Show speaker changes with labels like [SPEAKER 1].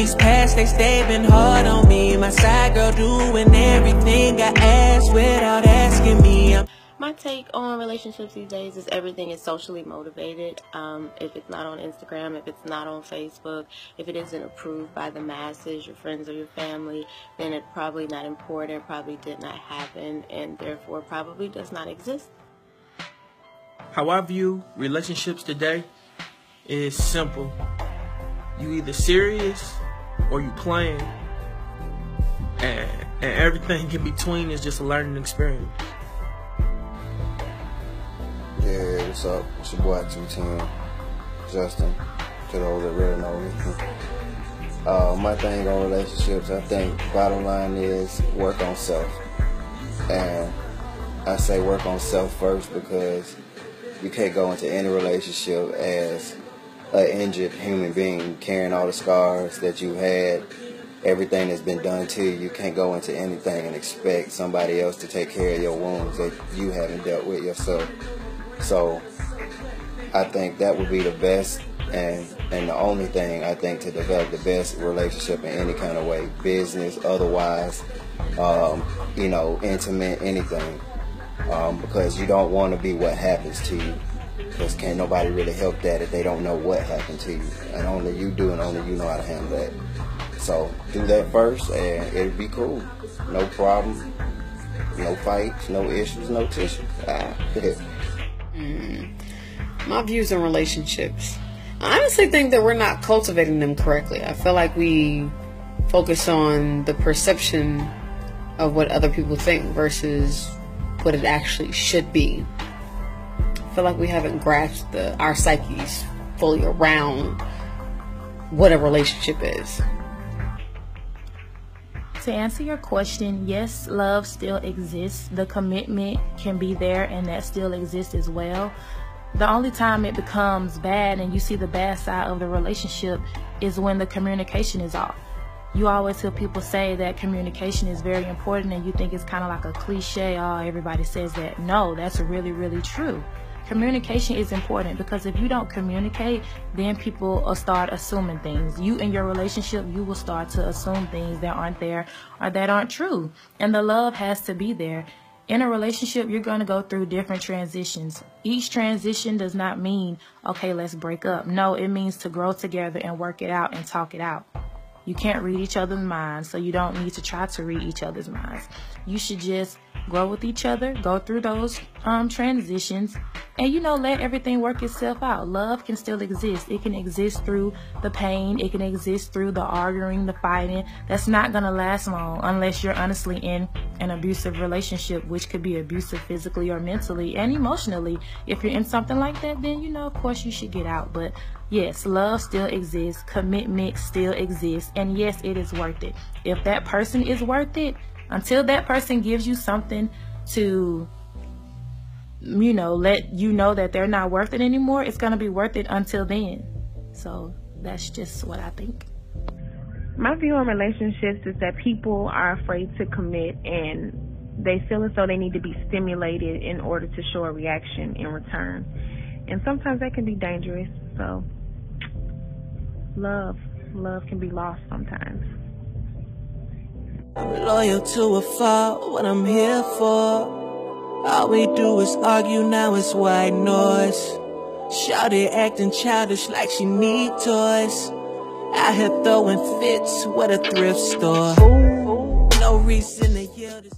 [SPEAKER 1] these past days, they've been hard on me. My side girl doing everything I ask without asking me.
[SPEAKER 2] My take on relationships these days is everything is socially motivated. If it's not on Instagram, if it's not on Facebook, if it isn't approved by the masses, your friends or your family, then it's probably not important, probably did not happen, and therefore probably does not exist.
[SPEAKER 3] How I view relationships today is simple. You either serious or you playing, and everything in between is just a learning experience.
[SPEAKER 4] Yeah, what's up? It's your boy 210, Justin, to those that really know me. My thing on relationships, I think bottom line is work on self. And I say work on self first because you can't go into any relationship as an injured human being carrying all the scars that you had, everything that's been done to you. You can't go into anything and expect somebody else to take care of your wounds that you haven't dealt with yourself. So I think that would be the best and the only thing I think to develop the best relationship in any kind of way, business, otherwise, intimate, anything, because you don't want to be what happens to you, because can't nobody really help that if they don't know what happened to you, and only you do, and only you know how to handle that. So do that first and it'll be cool, no problem, no fights, no issues, no tissues.
[SPEAKER 5] My views on relationships. I honestly think that we're not cultivating them correctly. I feel like we focus on the perception of what other people think versus what it actually should be. I feel like we haven't grasped our psyches fully around what a relationship is.
[SPEAKER 6] To answer your question, yes, love still exists. The commitment can be there, and that still exists as well. The only time it becomes bad and you see the bad side of the relationship is when the communication is off. You always hear people say that communication is very important, and you think it's kind of like a cliche. Oh, everybody says that. No, that's really, really true. Communication is important, because if you don't communicate, then people will start assuming things. You in your relationship, you will start to assume things that aren't there or that aren't true. And the love has to be there. In a relationship, you're going to go through different transitions. Each transition does not mean, okay, let's break up. No, it means to grow together and work it out and talk it out. You can't read each other's minds, so you don't need to try to read each other's minds. You should just grow with each other, go through those transitions, and let everything work itself out. Love can still exist. It can exist through the pain. It can exist through the arguing, the fighting. That's not going to last long unless you're honestly in an abusive relationship, which could be abusive physically or mentally and emotionally. If you're in something like that, then of course you should get out. But yes, love still exists, commitment still exists, and yes, it is worth it. If that person is worth it, until that person gives you something to let you know that they're not worth it anymore, it's going to be worth it until then. So that's just what I think.
[SPEAKER 7] My view on relationships is that people are afraid to commit, and they feel as though they need to be stimulated in order to show a reaction in return. And sometimes that can be dangerous. So love can be lost sometimes.
[SPEAKER 1] I'm loyal to a fault, what I'm here for. All we do is argue, now it's white noise. Shawty acting childish like she need toys. Out here throwing fits with a thrift store. No reason to yell this.